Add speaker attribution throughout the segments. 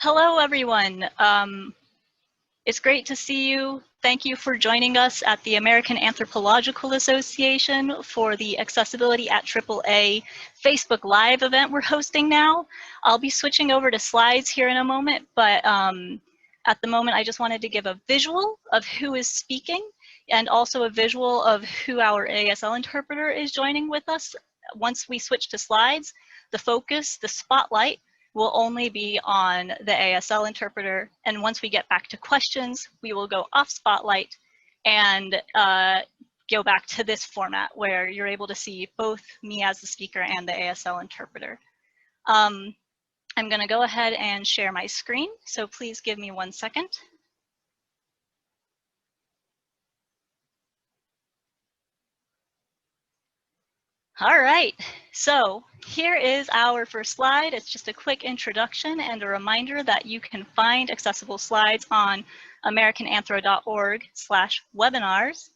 Speaker 1: Hello, everyone. It's great to see you. Thank you for joining us at the American Anthropological Association for the Accessibility at AAA Facebook Live event we're hosting now. I'll be switching over to slides here in a moment, but at the moment I just wanted to give a visual of who is speaking and also a visual of who our ASL interpreter is joining with us. Once we switch to slides, the focus, the spotlight, will only be on the ASL interpreter. And once we get back to questions, we will go off spotlight and go back to this format where you're able to see both me as the speaker and the ASL interpreter. I'm going to go ahead and share my screen, so please give me 1 second. All right, so here is our first slide. It's just a quick introduction and a reminder that you can find accessible slides on americananthro.org/webinars.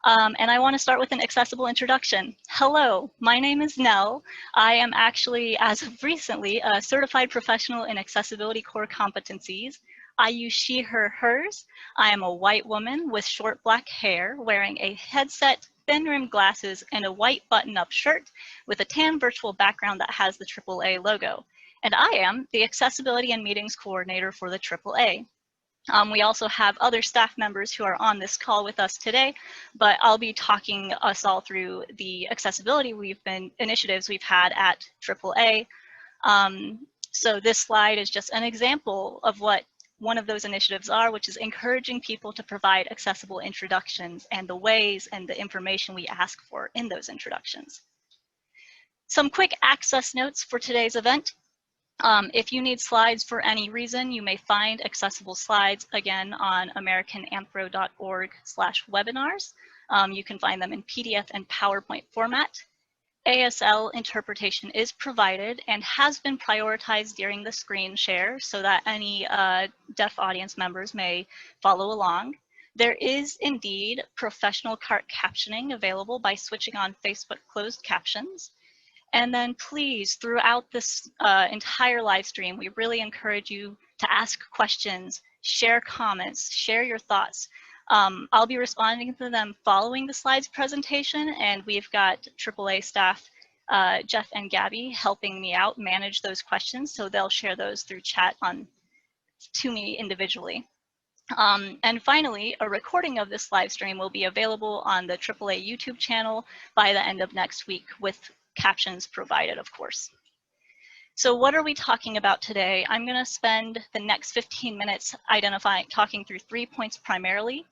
Speaker 1: And I want to start with an accessible introduction. Hello, my name is Nell. I am actually, as of recently, a certified professional in accessibility core competencies. I use she, her, hers. I am a white woman with short black hair, wearing a headset, thin-rimmed glasses, and a white button-up shirt with a tan virtual background that has the AAA logo. And I am the Accessibility and Meetings Coordinator for the AAA. We also have other staff members who are on this call with us today, but I'll be talking us all through the accessibility initiatives we've had at AAA. So this slide is just an example of what one of those initiatives are, which is encouraging people to provide accessible introductions and the ways and the information we ask for in those introductions. Some quick access notes for today's event. If you need slides for any reason, you may find accessible slides again on americananthro.org/webinars. You can find them in PDF and PowerPoint format. ASL interpretation is provided and has been prioritized during the screen share so that any deaf audience members may follow along. There is indeed professional captioning available by switching on Facebook closed captions. And then please, throughout this entire live stream, we really encourage you to ask questions, share comments, share your thoughts. I'll be responding to them following the slides presentation, and we've got AAA staff, Jeff and Gabby, helping me out manage those questions, so they'll share those through chat to me individually. And finally, a recording of this live stream will be available on the AAA YouTube channel by the end of next week with captions provided, of course. So what are we talking about today? I'm going to spend the next 15 minutes talking through 3 points primarily: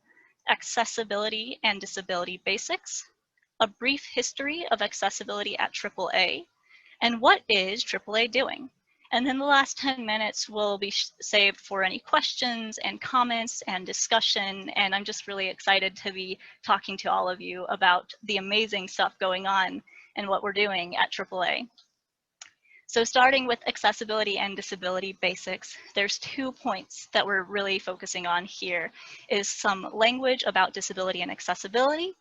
Speaker 1: accessibility and disability basics, a brief history of accessibility at AAA, and what is AAA doing? And then the last 10 minutes will be saved for any questions and comments and discussion. And I'm just really excited to be talking to all of you about the amazing stuff going on and what we're doing at AAA. So starting with accessibility and disability basics, there's 2 points that we're really focusing on here, is some language about disability and accessibility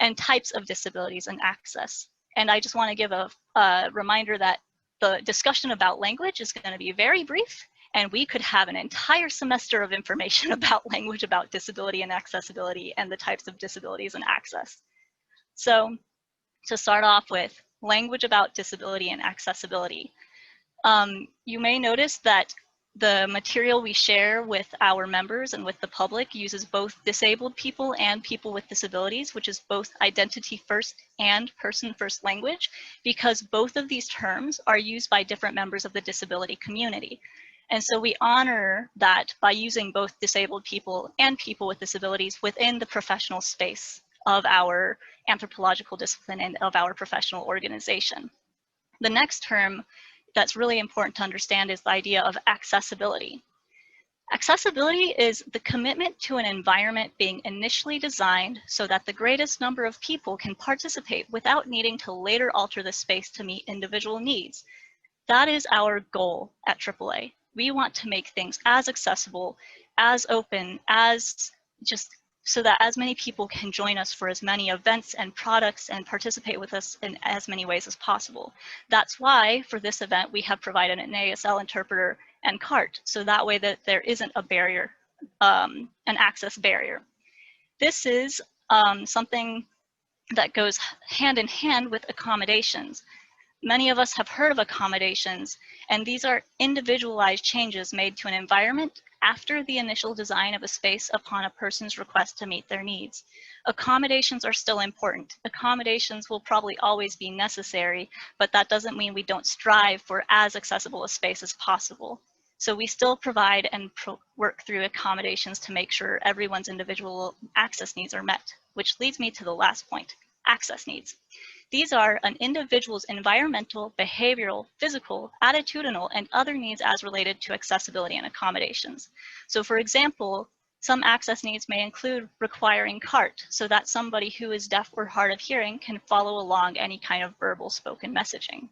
Speaker 1: and types of disabilities and access. And I just want to give a reminder that the discussion about language is going to be very brief, and we could have an entire semester of information about language about disability and accessibility and the types of disabilities and access. So to start off with, language about disability and accessibility. You may notice that the material we share with our members and with the public uses both disabled people and people with disabilities, which is both identity first and person first language, because both of these terms are used by different members of the disability community. And so we honor that by using both disabled people and people with disabilities within the professional space of our anthropological discipline and of our professional organization. The next term that's really important to understand is the idea of accessibility. Accessibility is the commitment to an environment being initially designed so that the greatest number of people can participate without needing to later alter the space to meet individual needs. That is our goal at AAA. We want to make things as accessible, as open, as just so that as many people can join us for as many events and products and participate with us in as many ways as possible. That's why for this event, we have provided an ASL interpreter and CART, so that way that there isn't a barrier, an access barrier. This is something that goes hand in hand with accommodations. Many of us have heard of accommodations, and these are individualized changes made to an environment after the initial design of a space upon a person's request to meet their needs. Accommodations are still important. Accommodations will probably always be necessary, but that doesn't mean we don't strive for as accessible a space as possible. So we still provide and work through accommodations to make sure everyone's individual access needs are met, which leads me to the last point, access needs. These are an individual's environmental, behavioral, physical, attitudinal, and other needs as related to accessibility and accommodations. So for example, some access needs may include requiring CART so that somebody who is deaf or hard of hearing can follow along any kind of verbal spoken messaging.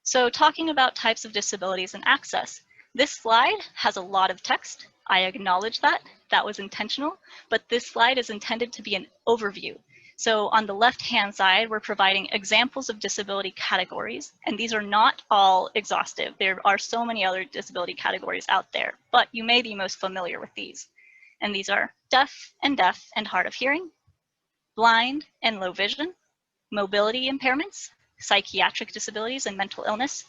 Speaker 1: So talking about types of disabilities and access, this slide has a lot of text. I acknowledge that. That was intentional, but this slide is intended to be an overview. So on the left-hand side, we're providing examples of disability categories, and these are not all exhaustive. There are so many other disability categories out there, but you may be most familiar with these. And these are deaf and hard of hearing, blind and low vision, mobility impairments, psychiatric disabilities and mental illness,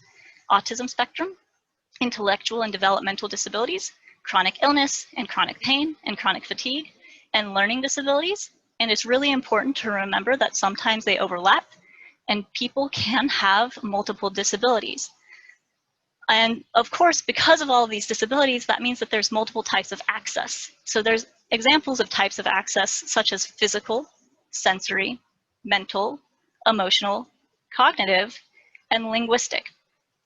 Speaker 1: autism spectrum, intellectual and developmental disabilities, chronic illness and chronic pain and chronic fatigue, and learning disabilities. And it's really important to remember that sometimes they overlap and people can have multiple disabilities. And of course, because of all of these disabilities, that means that there's multiple types of access. So there's examples of types of access such as physical, sensory, mental, emotional, cognitive, and linguistic.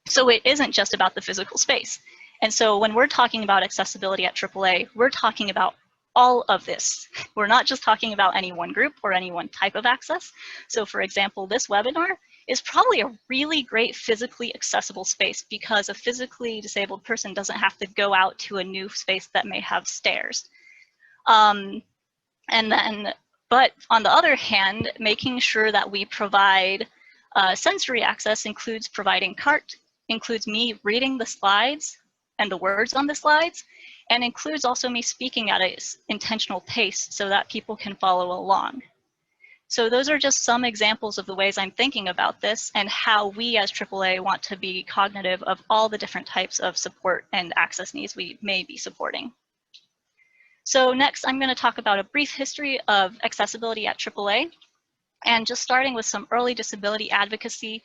Speaker 1: So it isn't just about the physical space. And so when we're talking about accessibility at AAA, we're talking about all of this. We're not just talking about any one group or any one type of access. So for example, this webinar is probably a really great physically accessible space because a physically disabled person doesn't have to go out to a new space that may have stairs. But on the other hand, making sure that we provide sensory access includes providing CART, includes me reading the slides and the words on the slides, and includes also me speaking at an intentional pace so that people can follow along. So those are just some examples of the ways I'm thinking about this and how we as AAA want to be cognitive of all the different types of support and access needs we may be supporting. So next, I'm going to talk about a brief history of accessibility at AAA. And just starting with some early disability advocacy,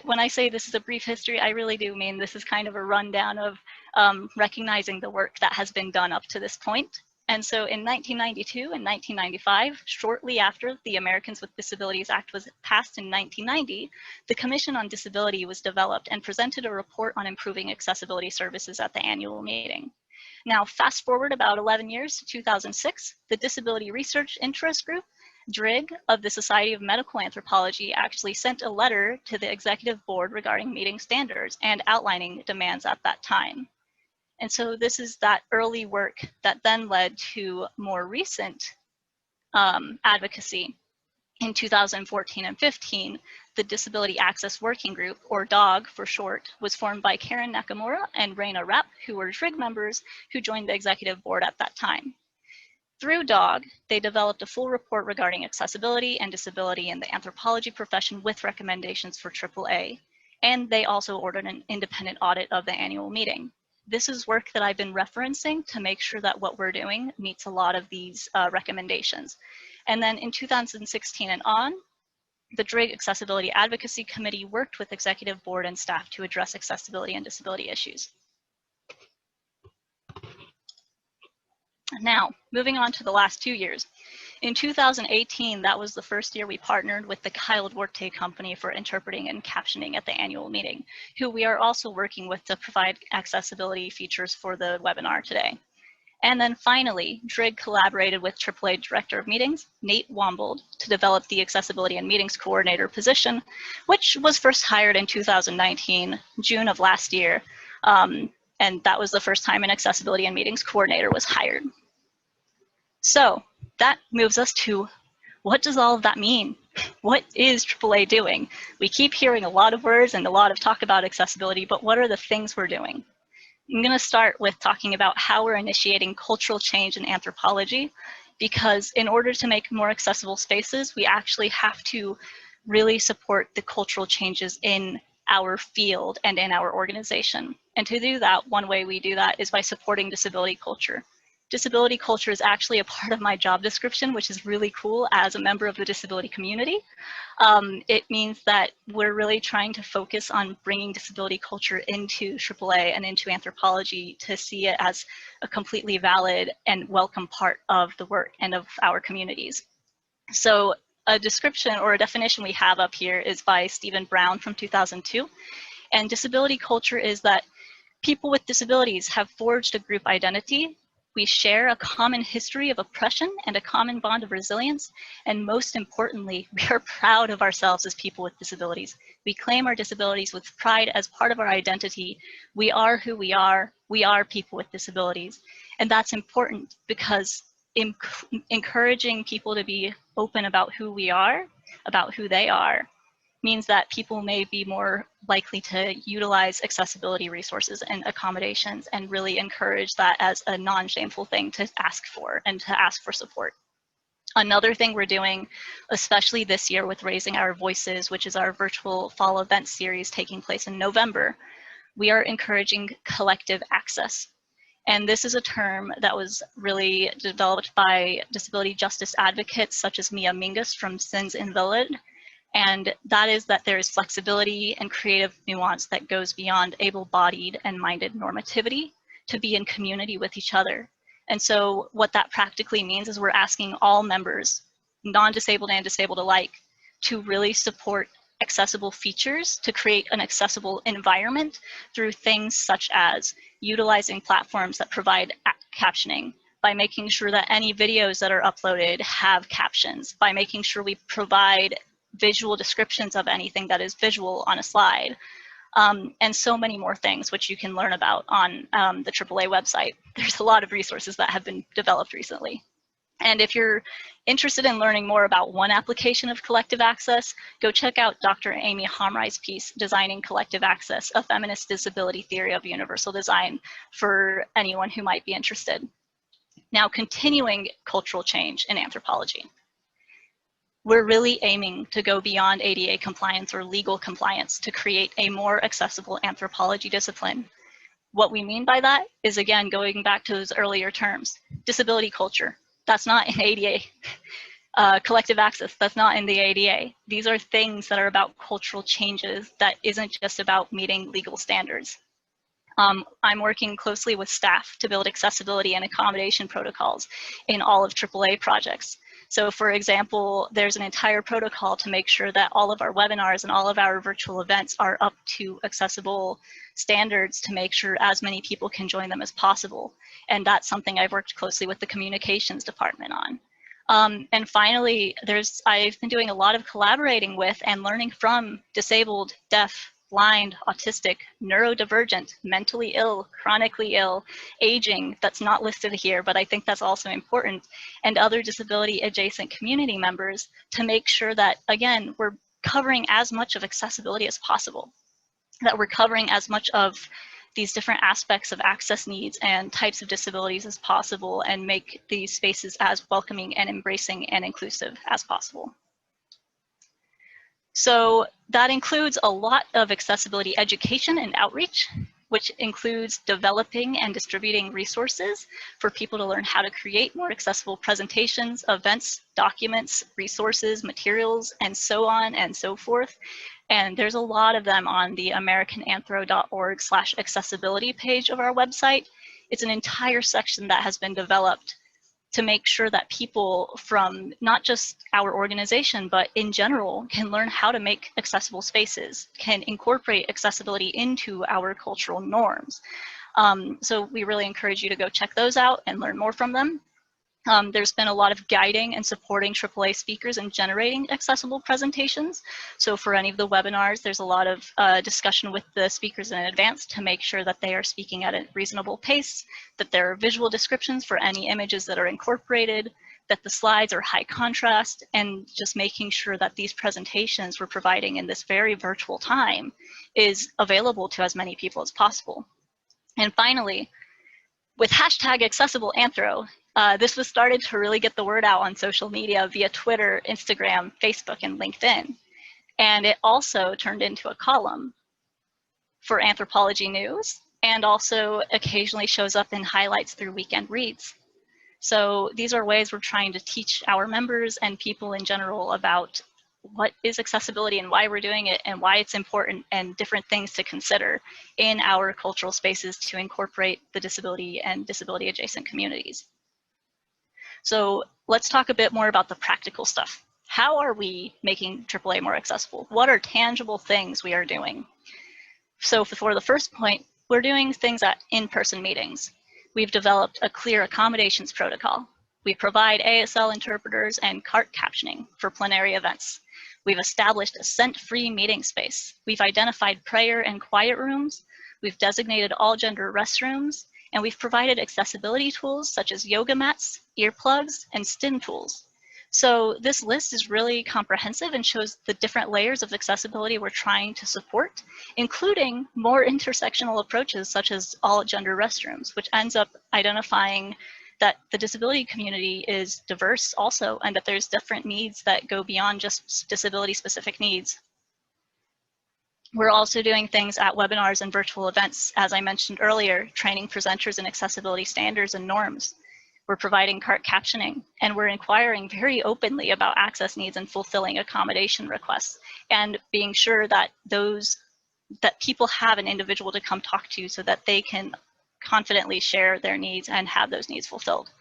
Speaker 1: when I say this is a brief history, I really do mean this is kind of a rundown of recognizing the work that has been done up to this point. And so in 1992 and 1995, shortly after the Americans with Disabilities Act was passed in 1990, the Commission on Disability was developed and presented a report on improving accessibility services at the annual meeting. Now, fast forward about 11 years to 2006, the Disability Research Interest Group, DRIG, of the Society of Medical Anthropology actually sent a letter to the executive board regarding meeting standards and outlining demands at that time. And so this is that early work that then led to more recent advocacy. In 2014 and 15, the Disability Access Working Group, or DOG for short, was formed by Karen Nakamura and Raina Rapp, who were DRIG members who joined the executive board at that time. Through DOG, they developed a full report regarding accessibility and disability in the anthropology profession with recommendations for AAA, and they also ordered an independent audit of the annual meeting. This is work that I've been referencing to make sure that what we're doing meets a lot of these recommendations. And then in 2016 and on, the DRIG Accessibility Advocacy Committee worked with executive board and staff to address accessibility and disability issues. Now, moving on to the last 2 years. In 2018, that was the first year we partnered with the Kyle Duarte Company for interpreting and captioning at the annual meeting, who we are also working with to provide accessibility features for the webinar today. And then finally, DRIG collaborated with AAA Director of Meetings, Nate Wombold, to develop the Accessibility and Meetings Coordinator position, which was first hired in 2019, June of last year. And that was the first time an Accessibility and Meetings Coordinator was hired. So that moves us to what does all of that mean? What is AAA doing? We keep hearing a lot of words and a lot of talk about accessibility, but what are the things we're doing? I'm going to start with talking about how we're initiating cultural change in anthropology, because in order to make more accessible spaces, we actually have to really support the cultural changes in our field and in our organization. And to do that, one way we do that is by supporting disability culture. Disability culture is actually a part of my job description, which is really cool as a member of the disability community. It means that we're really trying to focus on bringing disability culture into AAA and into anthropology to see it as a completely valid and welcome part of the work and of our communities. So a description or a definition we have up here is by Stephen Brown from 2002. And disability culture is that people with disabilities have forged a group identity. We share a common history of oppression and a common bond of resilience. And most importantly, we are proud of ourselves as people with disabilities. We claim our disabilities with pride as part of our identity. We are who we are. We are people with disabilities. And that's important because encouraging people to be open about who we are, about who they are, means that people may be more likely to utilize accessibility resources and accommodations and really encourage that as a non-shameful thing to ask for and to ask for support. Another thing we're doing, especially this year with Raising Our Voices, which is our virtual fall event series taking place in November, we are encouraging collective access. And this is a term that was really developed by disability justice advocates such as Mia Mingus from Sins Invalid. And that is that there is flexibility and creative nuance that goes beyond able-bodied and minded normativity to be in community with each other. And so what that practically means is we're asking all members, non-disabled and disabled alike, to really support accessible features to create an accessible environment through things such as utilizing platforms that provide captioning, by making sure that any videos that are uploaded have captions, by making sure we provide visual descriptions of anything that is visual on a slide, and so many more things which you can learn about on the AAA website. There's a lot of resources that have been developed recently. And if you're interested in learning more about one application of collective access, go check out Dr. Amy Hamrei's piece, Designing Collective Access, a Feminist Disability Theory of Universal Design, for anyone who might be interested. Now, continuing cultural change in anthropology. We're really aiming to go beyond ADA compliance or legal compliance to create a more accessible anthropology discipline. What we mean by that is, again, going back to those earlier terms. Disability culture, that's not in ADA. Collective access, that's not in the ADA. These are things that are about cultural changes that isn't just about meeting legal standards. I'm working closely with staff to build accessibility and accommodation protocols in all of AAA projects. So for example, there's an entire protocol to make sure that all of our webinars and all of our virtual events are up to accessible standards to make sure as many people can join them as possible. And that's something I've worked closely with the communications department on. And finally, I've been doing a lot of collaborating with and learning from disabled, deaf, blind, autistic, neurodivergent, mentally ill, chronically ill, aging, that's not listed here, but I think that's also important, and other disability adjacent community members to make sure that, again, we're covering as much of accessibility as possible, that we're covering as much of these different aspects of access needs and types of disabilities as possible, and make these spaces as welcoming and embracing and inclusive as possible. So that includes a lot of accessibility education and outreach, which includes developing and distributing resources for people to learn how to create more accessible presentations, events, documents, resources, materials, and so on and so forth. And there's a lot of them on the americananthro.org/accessibility page of our website. It's an entire section that has been developed to make sure that people from not just our organization, but in general, can learn how to make accessible spaces, can incorporate accessibility into our cultural norms. So we really encourage you to go check those out and learn more from them. There's been a lot of guiding and supporting AAA speakers in generating accessible presentations. So for any of the webinars, there's a lot of discussion with the speakers in advance to make sure that they are speaking at a reasonable pace, that there are visual descriptions for any images that are incorporated, that the slides are high contrast, and just making sure that these presentations we're providing in this very virtual time is available to as many people as possible. And finally, with hashtag #AccessibleAnthro, this was started to really get the word out on social media via Twitter, Instagram, Facebook, and LinkedIn. And it also turned into a column for Anthropology News, and also occasionally shows up in highlights through weekend reads. So these are ways we're trying to teach our members and people in general about what is accessibility and why we're doing it and why it's important, and different things to consider in our cultural spaces to incorporate the disability and disability adjacent communities. So let's talk a bit more about the practical stuff. How are we making AAA more accessible? What are tangible things we are doing? So for the first point, we're doing things at in-person meetings. We've developed a clear accommodations protocol. We provide ASL interpreters and CART captioning for plenary events. We've established a scent-free meeting space. We've identified prayer and quiet rooms. We've designated all-gender restrooms, and we've provided accessibility tools such as yoga mats, earplugs, and stim tools. So this list is really comprehensive and shows the different layers of accessibility we're trying to support, including more intersectional approaches such as all-gender restrooms, which ends up identifying that the disability community is diverse also, and that there's different needs that go beyond just disability-specific needs. We're also doing things at webinars and virtual events, as I mentioned earlier, training presenters in accessibility standards and norms. We're providing CART captioning, and we're inquiring very openly about access needs and fulfilling accommodation requests, and being sure that people have an individual to come talk to so that they can confidently share their needs and have those needs fulfilled.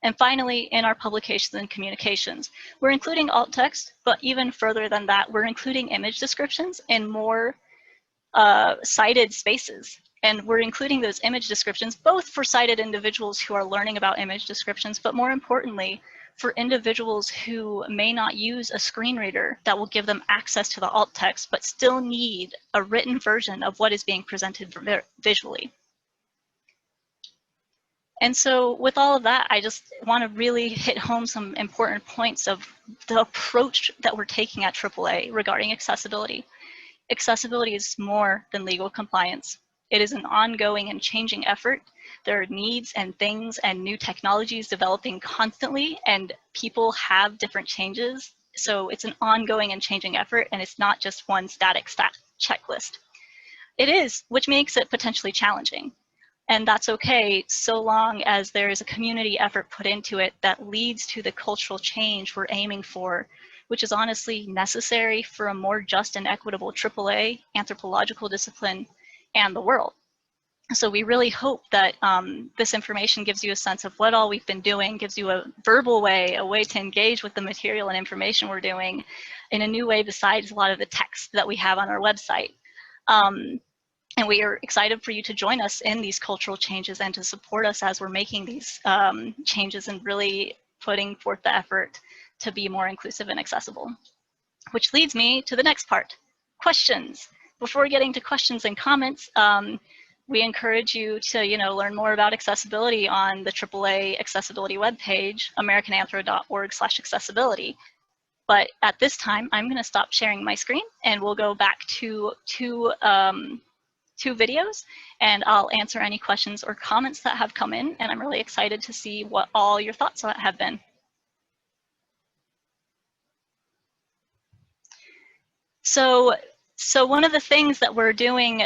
Speaker 1: And finally, in our publications and communications, we're including alt text, but even further than that, we're including image descriptions in more cited spaces. And we're including those image descriptions both for sighted individuals who are learning about image descriptions, but more importantly, for individuals who may not use a screen reader that will give them access to the alt text, but still need a written version of what is being presented visually. And so with all of that, I just want to really hit home some important points of the approach that we're taking at AAA regarding accessibility. Accessibility is more than legal compliance. It is an ongoing and changing effort. There are needs and things and new technologies developing constantly, and people have different changes. So it's an ongoing and changing effort, and it's not just one static checklist. It is, which makes it potentially challenging. And that's okay, so long as there is a community effort put into it that leads to the cultural change we're aiming for, which is honestly necessary for a more just and equitable AAA anthropological discipline and the world. So we really hope that this information gives you a sense of what all we've been doing, gives you a verbal way, a way to engage with the material and information we're doing in a new way besides a lot of the text that we have on our website. And we are excited for you to join us in these cultural changes and to support us as we're making these changes and really putting forth the effort to be more inclusive and accessible. Which leads me to the next part, questions. Before getting to questions and comments, we encourage you to learn more about accessibility on the AAA accessibility webpage, americananthro.org/accessibility. But at this time, I'm going to stop sharing my screen, and we'll go back to two videos, and I'll answer any questions or comments that have come in, and I'm really excited to see what all your thoughts have been. So one of the things that we're doing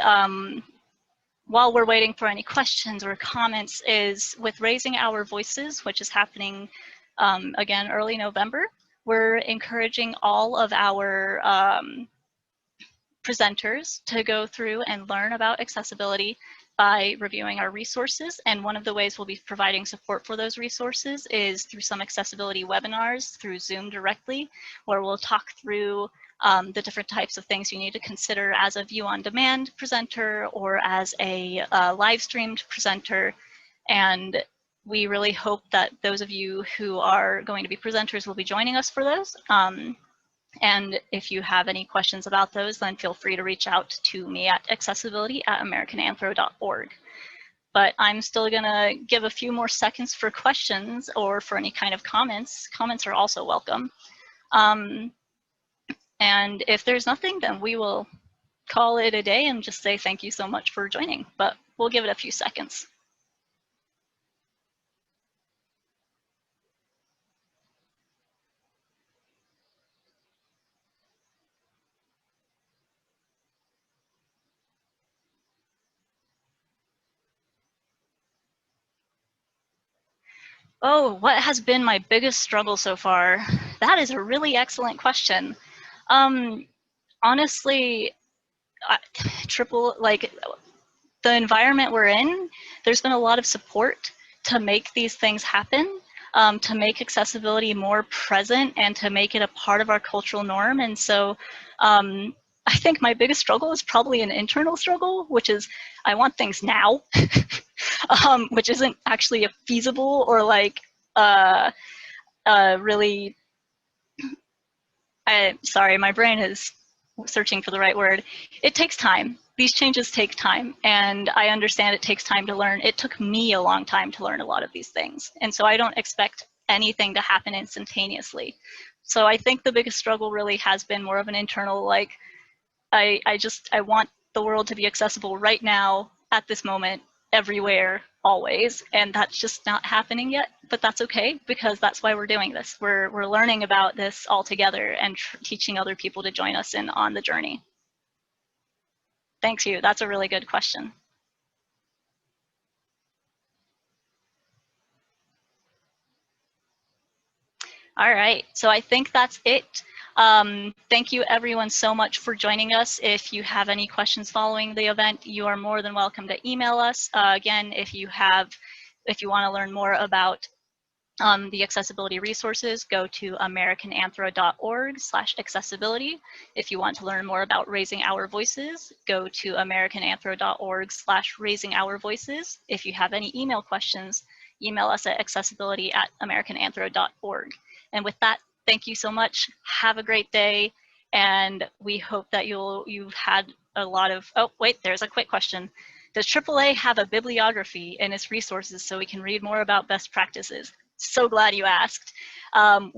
Speaker 1: while we're waiting for any questions or comments is with Raising Our Voices, which is happening again early November. We're encouraging all of our presenters to go through and learn about accessibility by reviewing our resources. And one of the ways we'll be providing support for those resources is through some accessibility webinars through Zoom directly, where we'll talk through the different types of things you need to consider as a view-on-demand presenter or as a live streamed presenter. And we really hope that those of you who are going to be presenters will be joining us for those. And if you have any questions about those, then feel free to reach out to me at accessibility@americananthro.org. but I'm still gonna give a few more seconds for questions or for any kind of comments. Comments are also welcome. And if there's nothing, then we will call it a day and just say thank you so much for joining, but we'll give it a few seconds. Oh, what has been my biggest struggle so far? That is a really excellent question. Honestly, the environment we're in, there's been a lot of support to make these things happen, to make accessibility more present and to make it a part of our cultural norm. And so I think my biggest struggle is probably an internal struggle, which is I want things now, which isn't actually a feasible or like really, sorry, my brain is searching for the right word. It takes time. These changes take time, and I understand it takes time to learn. It took me a long time to learn a lot of these things, and so I don't expect anything to happen instantaneously. So I think the biggest struggle really has been more of an internal, like, I want the world to be accessible right now, at this moment, everywhere, always, and that's just not happening yet. But that's okay, because that's why we're doing this. We're learning about this all together and teaching other people to join us in on the journey. Thanks you. That's a really good question. All right, so I think that's it. Thank you everyone so much for joining us. If you have any questions following the event, you are more than welcome to email us. Again, if you want to learn more about the accessibility resources, go to americananthro.org/accessibility. If you want to learn more about Raising Our Voices, go to americananthro.org/raising our voices. If you have any email questions, email us at accessibility@americananthro.org. And with that, thank you so much. Have a great day. And we hope that you've had a lot of, oh, wait, there's a quick question. Does AAA have a bibliography in its resources so we can read more about best practices? So glad you asked. I'm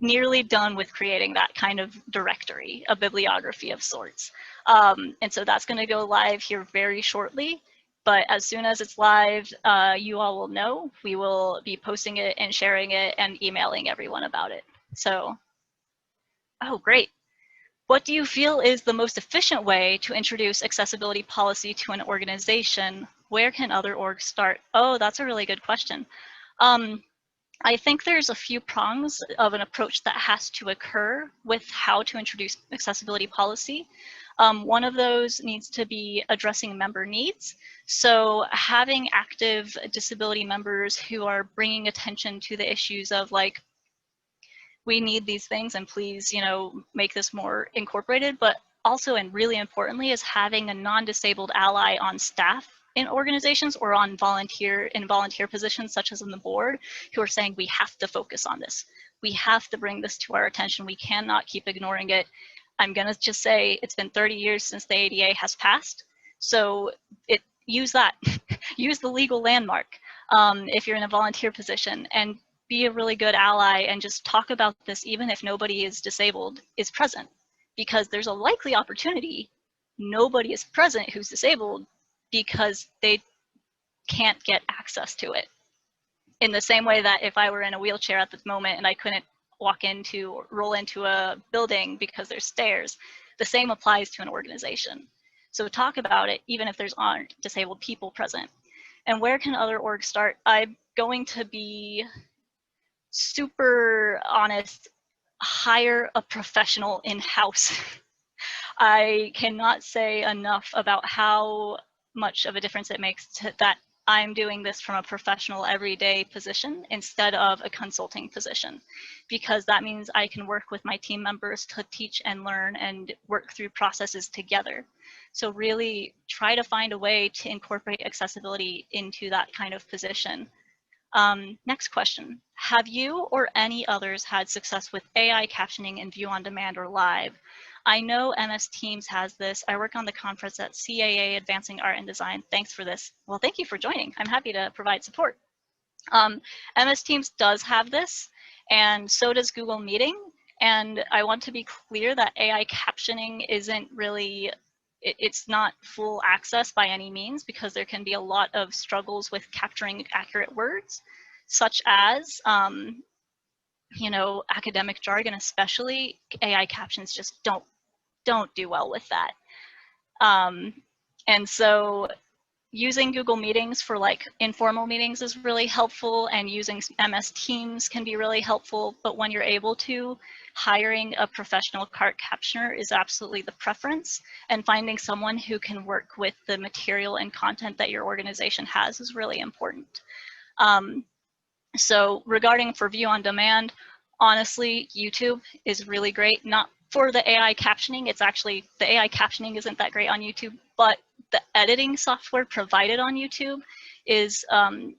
Speaker 1: nearly done with creating that kind of directory, a bibliography of sorts. And so that's gonna go live here very shortly. But as soon as it's live, you all will know. We will be posting it and sharing it and emailing everyone about it. So, oh, great. What do you feel is the most efficient way to introduce accessibility policy to an organization? Where can other orgs start? Oh, that's a really good question. I think there's a few prongs of an approach that has to occur with how to introduce accessibility policy. One of those needs to be addressing member needs. So having active disability members who are bringing attention to the issues of like, we need these things and please, make this more incorporated, but also, and really importantly, is having a non-disabled ally on staff in organizations or in volunteer positions, such as on the board, who are saying, we have to focus on this. We have to bring this to our attention. We cannot keep ignoring it. I'm gonna just say it's been 30 years since the ADA has passed. So use that, use the legal landmark if you're in a volunteer position, and be a really good ally and just talk about this even if nobody is disabled is present, because there's a likely opportunity nobody is present who's disabled because they can't get access to it. In the same way that if I were in a wheelchair at this moment and I couldn't roll into a building because there's stairs, the same applies to an organization. So talk about it even if there's aren't disabled people present. And where can other orgs start? I'm going to be super honest, hire a professional in-house. I cannot say enough about how much of a difference it makes that I'm doing this from a professional everyday position instead of a consulting position, because that means I can work with my team members to teach and learn and work through processes together. So really try to find a way to incorporate accessibility into that kind of position. Next question. Have you or any others had success with AI captioning in View on Demand or Live? I know MS Teams has this. I work on the conference at CAA Advancing Art and Design. Thanks for this. Well, thank you for joining. I'm happy to provide support. MS Teams does have this, and so does Google Meeting. And I want to be clear that AI captioning isn't really, it's not full access by any means, because there can be a lot of struggles with capturing accurate words, such as, you know, academic jargon especially. AI captions just don't do well with that. And so using Google Meetings for like informal meetings is really helpful, and using MS Teams can be really helpful. But when you're able to, hiring a professional cart captioner is absolutely the preference, and finding someone who can work with the material and content that your organization has is really important. So regarding for view on demand, honestly, YouTube is really great. Not for the AI captioning. It's actually, the AI captioning isn't that great on YouTube, but the editing software provided on YouTube is,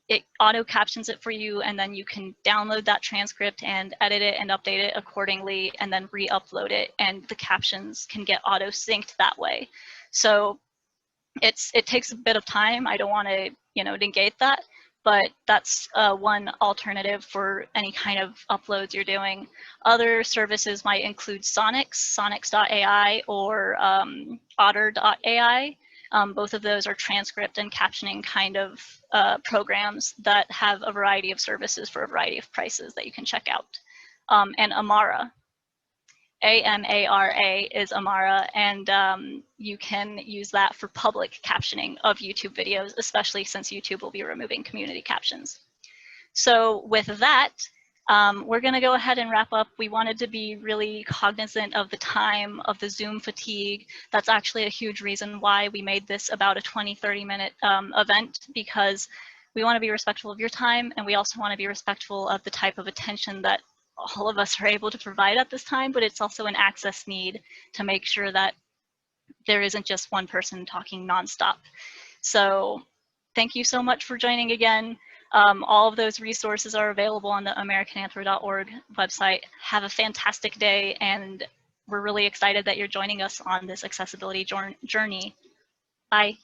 Speaker 1: it auto captions it for you, and then you can download that transcript and edit it and update it accordingly, and then re-upload it, and the captions can get auto synced that way. So it takes a bit of time. I don't want to, you know, negate that, but that's one alternative for any kind of uploads you're doing. Other services might include Sonics.ai or Otter.ai. Both of those are transcript and captioning kind of programs that have a variety of services for a variety of prices that you can check out. And Amara. AMARA is Amara, and you can use that for public captioning of YouTube videos, especially since YouTube will be removing community captions. So with that, we're going to go ahead and wrap up. We wanted to be really cognizant of the time, of the Zoom fatigue. That's actually a huge reason why we made this about a 20-30 minute event, because we want to be respectful of your time, and we also want to be respectful of the type of attention that all of us are able to provide at this time, but it's also an access need to make sure that there isn't just one person talking nonstop. So thank you so much for joining again. All of those resources are available on the AmericanAnthro.org website. Have a fantastic day, and we're really excited that you're joining us on this accessibility journey. Bye.